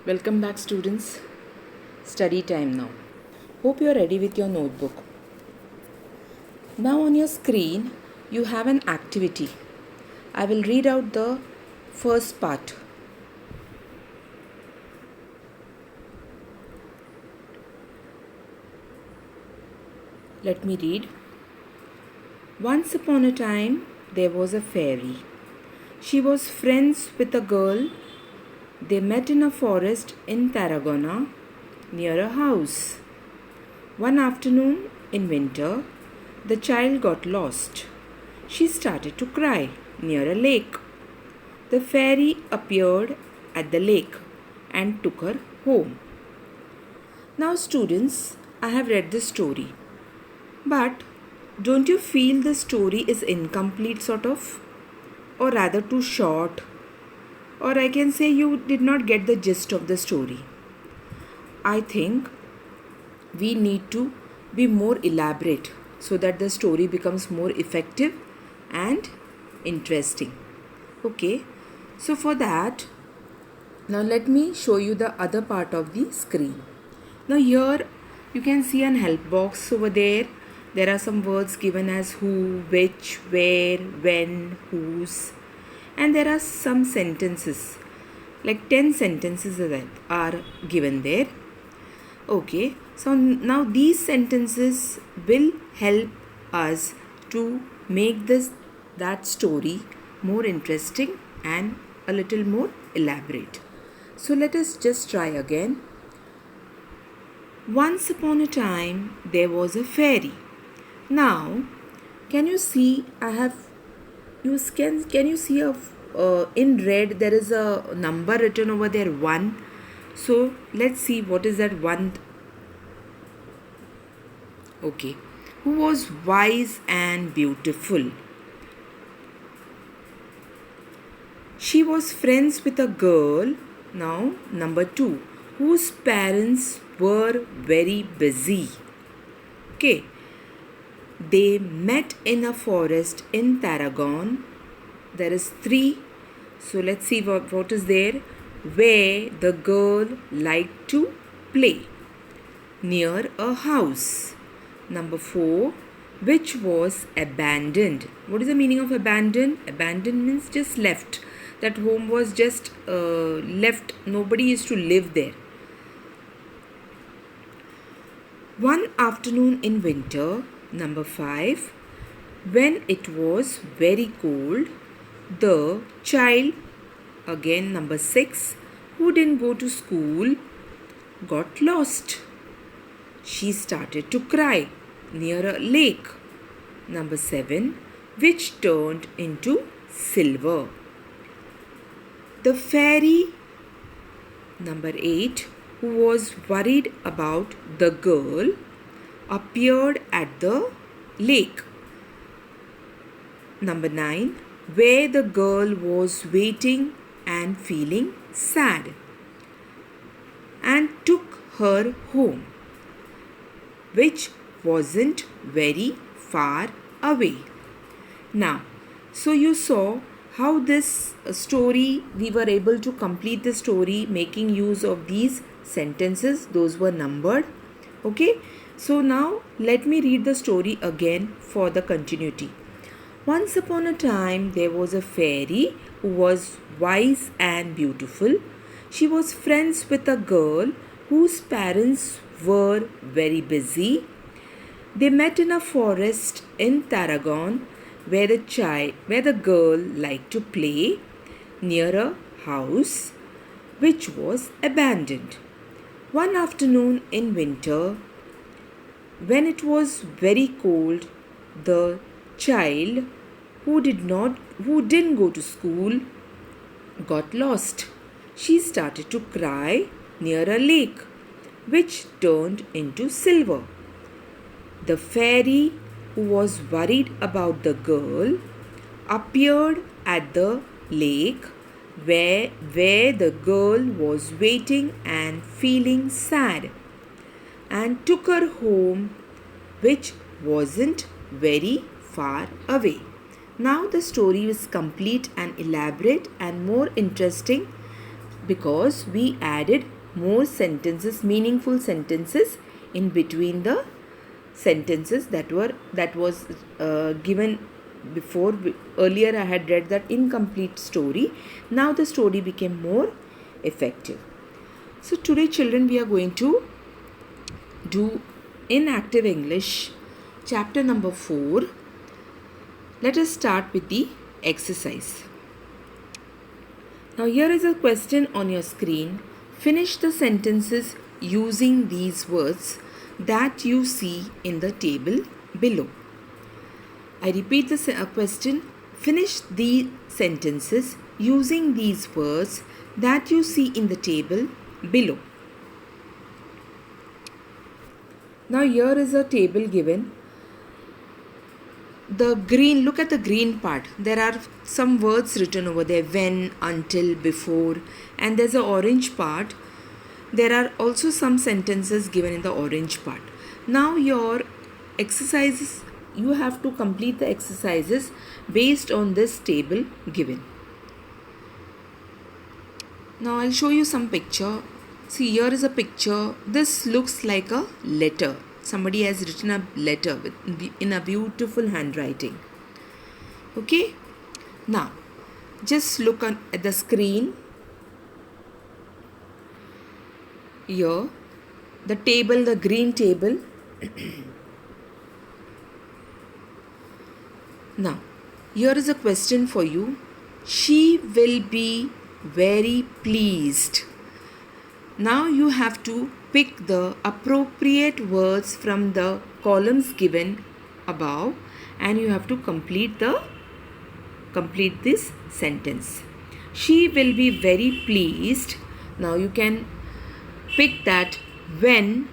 Welcome back, students. Study time now. Hope you are ready with your notebook. Now on your screen, you have an activity. I will read out the first part. Let me read. Once upon a time, there was a fairy. She was friends with a girl. They met in a forest in Tarragona near a house. One afternoon in winter, the child got lost. She started to cry near a lake. The fairy appeared at the lake and took her home. Now, students, I have read the story. But don't you feel the story is incomplete, sort of? Or rather, too short? Or I can say you did not get the gist of the story. I think we need to be more elaborate so that the story becomes more effective and interesting. Okay, so for that, now let me show you the other part of the screen. Now here you can see an help box over there. There are some words given as who, which, where, when, whose, and there are some sentences, like 10 sentences that are given there. Okay, so now these sentences will help us to make that story more interesting and a little more elaborate. So let us just try again. Once upon a time, there was a fairy. Now, can you see? Can you see in red there is a number written over there, 1. So let's see what is that 1. Okay, who was wise and beautiful? She was friends with a girl. Now, number 2, whose parents were very busy. Okay, they met in a forest in Tarragona. There is 3. So let's see what is there. Where the girl liked to play. Near a house. Number 4, which was abandoned. What is the meaning of abandoned? Abandoned means just left. That home was just left. Nobody used to live there. One afternoon in winter. Number 5, when it was very cold, the child, again number 6, who didn't go to school, got lost. She started to cry near a lake. Number 7, which turned into silver. The fairy, number 8, who was worried about the girl, appeared at the lake. Number 9, where the girl was waiting and feeling sad, and took her home, which wasn't very far away. Now, so you saw how this story, we were able to complete the story making use of these sentences. Those were numbered. Okay, so now let me read the story again for the continuity. Once upon a time, there was a fairy who was wise and beautiful. She was friends with a girl whose parents were very busy. They met in a forest in Tarragona where the girl liked to play near a house which was abandoned. One afternoon in winter, when it was very cold, the child who didn't go to school got lost. She started to cry near a lake, which turned into silver. The fairy, who was worried about the girl, appeared at the lake where the girl was waiting and feeling sad, and took her home, which wasn't very far away. Now the story is complete and elaborate and more interesting because we added more sentences, meaningful sentences in between the sentences that was given before. Earlier I had read that incomplete story. Now the story became more effective. So today, children, we are going to do in active English chapter number 4. Let us start with the exercise. Now here is a question on your screen. Finish the sentences using these words that you see in the table below. I repeat the question. Finish the sentences using these words that you see in the table below. Now here is a table given. Look at the green part. There are some words written over there: when, until, before, and there's an orange part. There are also some sentences given in the orange part. Now your exercises, you have to complete the exercises based on this table given. Now I'll show you some picture. See, here is a picture. This looks like a letter. Somebody has written a letter in a beautiful handwriting. Okay. Now, just look at the screen. Here, the table, the green table. Now, here is a question for you. She will be very pleased. Now you have to pick the appropriate words from the columns given above, and you have to complete this sentence. She will be very pleased. Now you can pick that when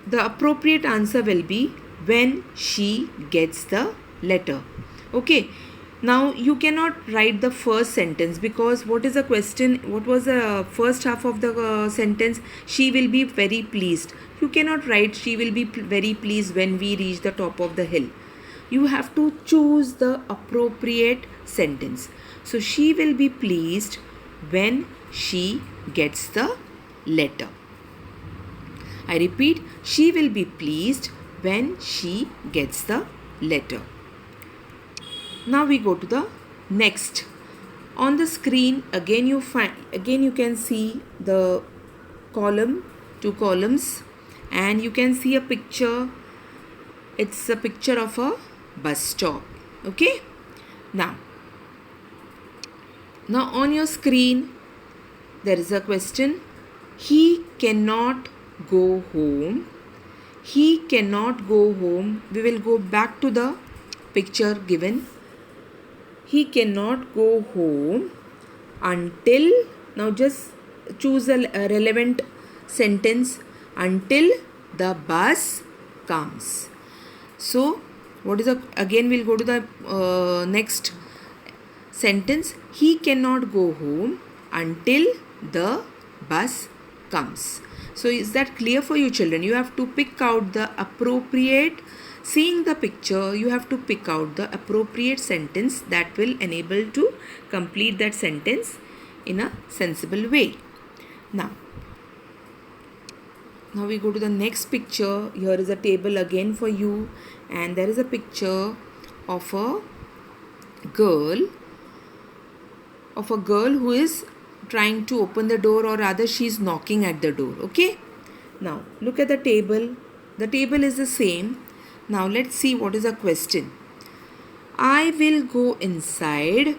the appropriate answer will be when she gets the letter. Okay. Now you cannot write the first sentence because what is the question? What was the first half of the sentence? She will be very pleased. You cannot write she will be very pleased when we reach the top of the hill. You have to choose the appropriate sentence. So she will be pleased when she gets the letter. I repeat, she will be pleased when she gets the letter. Now we go to the next. On the screen again you can see the two columns, and you can see a picture. It's a picture of a bus stop. Okay. Now on your screen there is a question. He cannot go home. He cannot go home. We will go back to the picture given. He cannot go home until, now just choose a relevant sentence, until the bus comes. So again we'll go to the next sentence. He cannot go home until the bus comes. So is that clear for you, children? You have to pick out the appropriate. Seeing the picture, you have to pick out the appropriate sentence that will enable to complete that sentence in a sensible way. Now we go to the next picture. Here is a table again for you, and there is a picture of a girl who is trying to open the door, or rather she is knocking at the door. Okay. Now look at the table. The table is the same. Now let's see what is the question. I will go inside.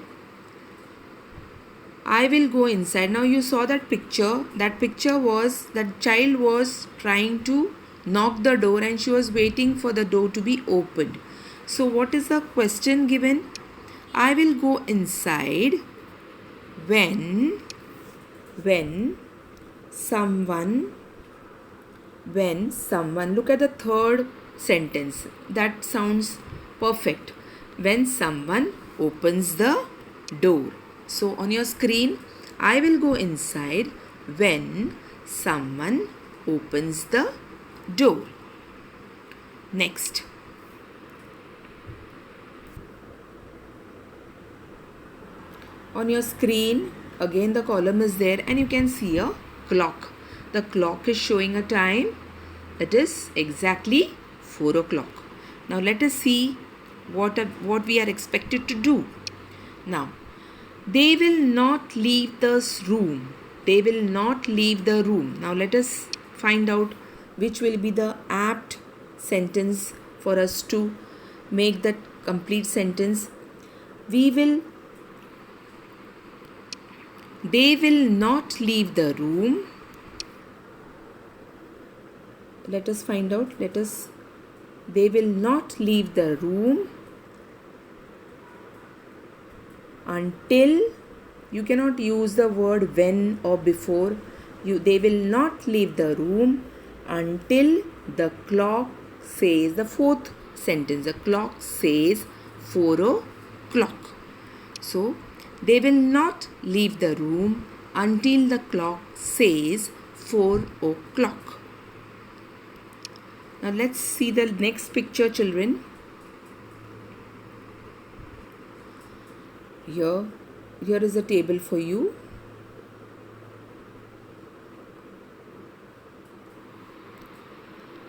I will go inside. Now you saw that picture. That picture was that child was trying to knock the door and she was waiting for the door to be opened. So what is the question given? I will go inside when someone, look at the third sentence. That sounds perfect. When someone opens the door. So on your screen, I will go inside when someone opens the door. Next. On your screen, again the column is there and you can see a clock. The clock is showing a time. It is exactly 4 o'clock. Now let us see what we are expected to do. Now, they will not leave this room. They will not leave the room. Now let us find out which will be the apt sentence for us to make that complete sentence. They will not leave the room. Let us find out. They will not leave the room until, you cannot use the word when or before. They will not leave the room until the clock says, the fourth sentence, the clock says 4 o'clock. So, they will not leave the room until the clock says 4 o'clock. Now let's see the next picture, children. Here is a table for you.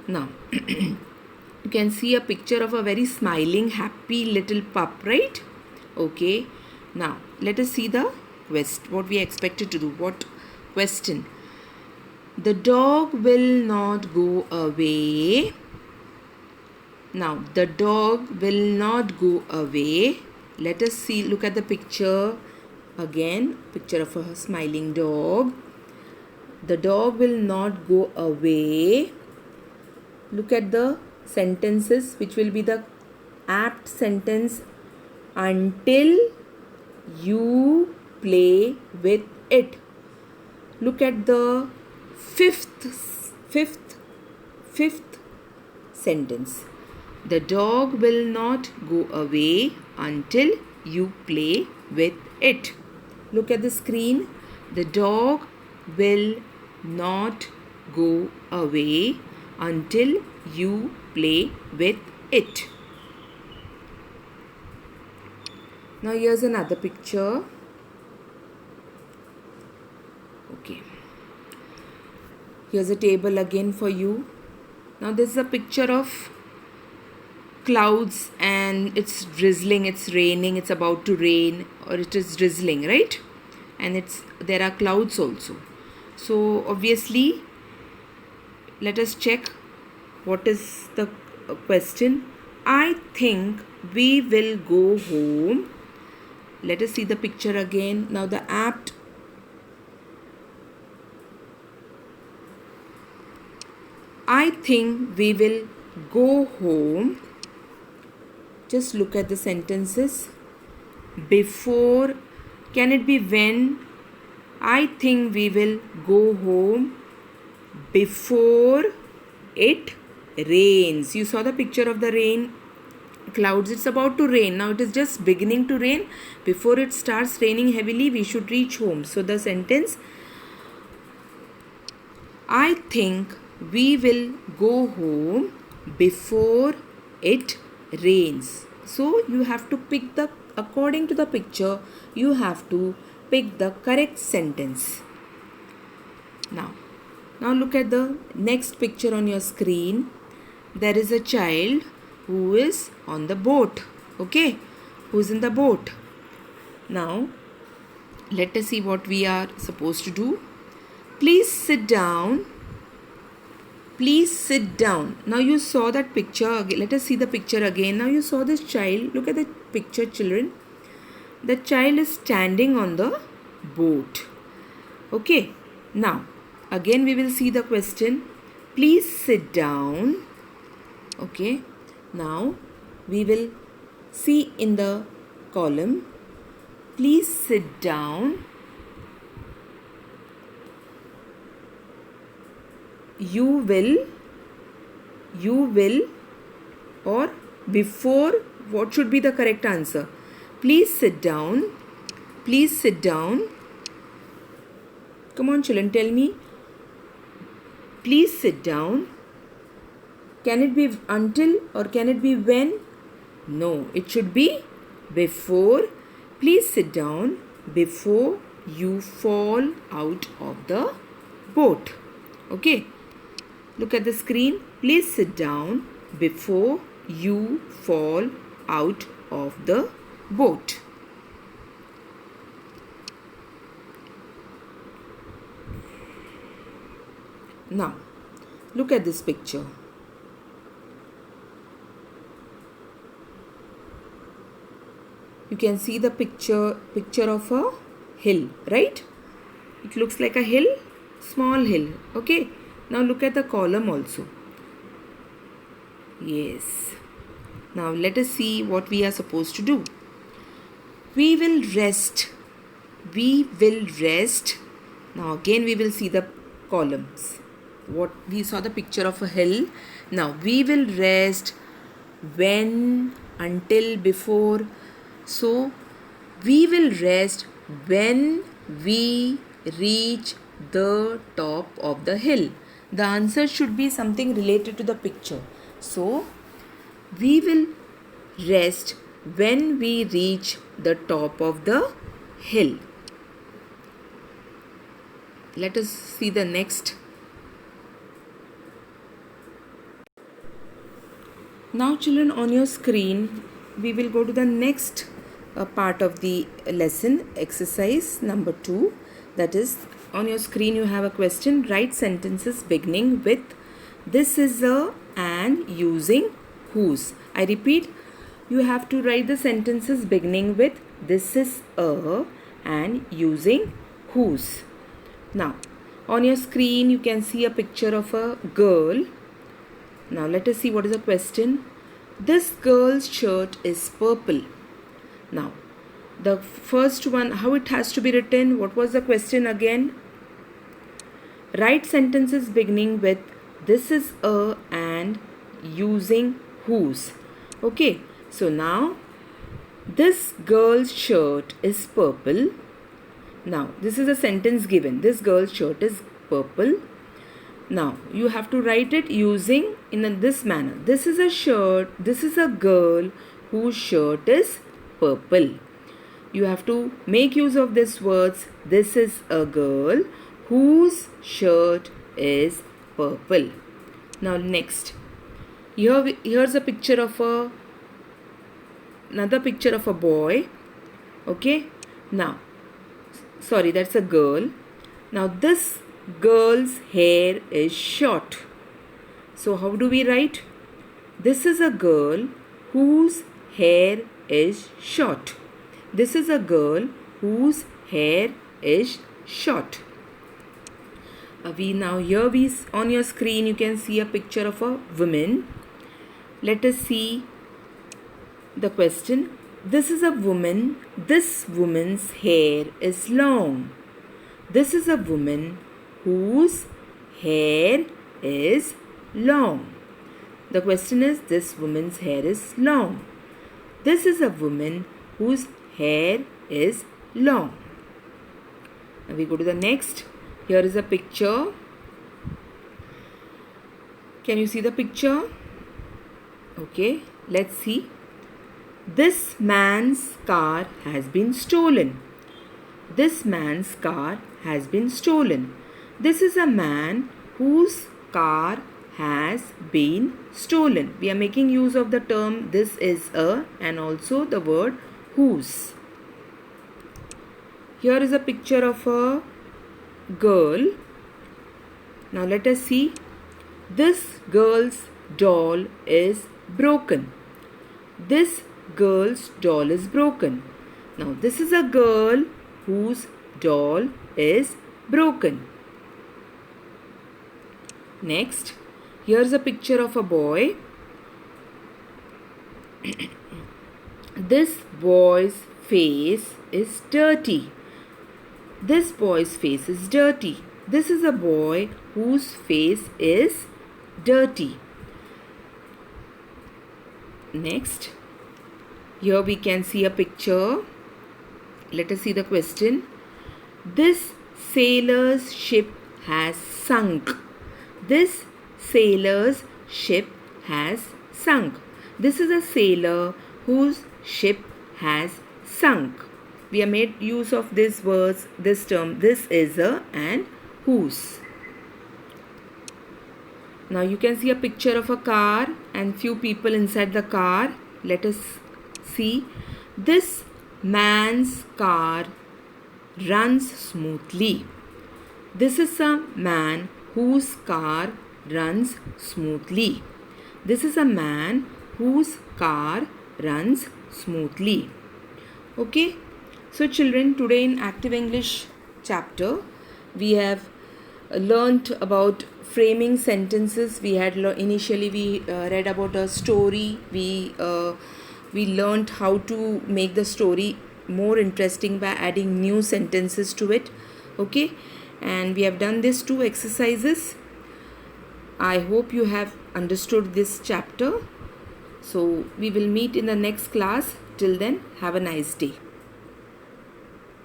Now, you can see a picture of a very smiling, happy little pup, right? Okay. Now, let us see the what we are expected to do. What question? The dog will not go away. Now, the dog will not go away. Let us see, look at the picture again. Picture of a smiling dog. The dog will not go away. Look at the sentences, which will be the apt sentence. Until you play with it. Look at the fifth sentence. The dog will not go away until you play with it. Look at the screen. The dog will not go away until you play with it. Now here's another picture. Okay. Here's a table again for you. Now this is a picture of clouds and it's drizzling, it's raining, it's about to rain, or it is drizzling, right? And there are clouds also. So obviously, let us check what is the question. I think we will go home. Let us see the picture again. Now the apt. I think we will go home. Just look at the sentences. Before, can it be when? I think we will go home before it rains. You saw the picture of the rain clouds. It's about to rain. Now it is just beginning to rain. Before it starts raining heavily, we should reach home. So the sentence, I think we will go home before it rains. So you have to pick according to the picture, you have to pick the correct sentence. Now look at the next picture on your screen. There is a child who is on the boat. Okay, who's in the boat. Now let us see what we are supposed to do. Please sit down. Please sit down. Now you saw that picture. Let us see the picture again. Now you saw this child. Look at the picture, children. The child is standing on the boat. Okay. Now again we will see the question. Please sit down. Okay. Now we will see in the column. Please sit down. You will, or before, what should be the correct answer? Please sit down. Please sit down. Come on, children, tell me. Please sit down. Can it be until or can it be when? No, it should be before. Please sit down. before you fall out of the boat. Okay, look at the screen. Please sit down before you fall out of the boat. Now, look at this picture. You can see the picture of a hill, right? It looks like a hill, small hill. Okay, now look at the column also. Yes. Now let us see what we are supposed to do. We will rest. We will rest. Now again we will see the columns. What we saw the picture of a hill. Now we will rest when, until, before. So we will rest when we reach the top of the hill. The answer should be something related to the picture. So we will rest when we reach the top of the hill. Let us see the next. Now children, on your screen we will go to the next part of the lesson, exercise number 2. That is, on your screen you have a question. Write sentences beginning with this is a and using whose. I repeat, you have to write the sentences beginning with this is a and using whose. Now on your screen you can see a picture of a girl. Now let us see what is the question. This girl's shirt is purple. Now the first one, how it has to be written. What was the question again? Write sentences beginning with this is a and using whose. Okay, so now this girl's shirt is purple. Now this is a sentence given. This girl's shirt is purple. Now you have to write it using in this manner. This is a shirt. This is a girl whose shirt is purple. You have to make use of these words. This is a girl whose shirt is purple. Now next, here's a picture of another picture of a boy. Okay, now sorry, that's a girl. Now this girl's hair is short. So how do we write? This is a girl whose hair is short. This is a girl whose hair is short. On your screen you can see a picture of a woman. Let us see the question. This is a woman. This woman's hair is long. This is a woman whose hair is long. The question is, this woman's hair is long. This is a woman whose hair is long. Now we go to the next. Here is a picture. Can you see the picture? Okay, let's see. This man's car has been stolen. This man's car has been stolen. This is a man whose car has been stolen. We are making use of the term this is a and also the word whose. Here is a picture of a girl. Now let us see. This girl's doll is broken. This girl's doll is broken. Now this is a girl whose doll is broken. Next, here's a picture of a boy. This boy's face is dirty. This boy's face is dirty. This is a boy whose face is dirty. Next, here we can see a picture. Let us see the question. This sailor's ship has sunk. This sailor's ship has sunk. This is a sailor whose ship has sunk. we have made use of this words, this term, this is a and whose. Now you can see a picture of a car and few people inside the car. Let us see. This man's car runs smoothly. This is a man whose car runs smoothly. This is a man whose car runs smoothly. Okay. So children, today in Active English chapter, we have learnt about framing sentences. We had initially we read about a story. We learnt how to make the story more interesting by adding new sentences to it. Okay, and we have done these 2 exercises. I hope you have understood this chapter. So we will meet in the next class. Till then, have a nice day.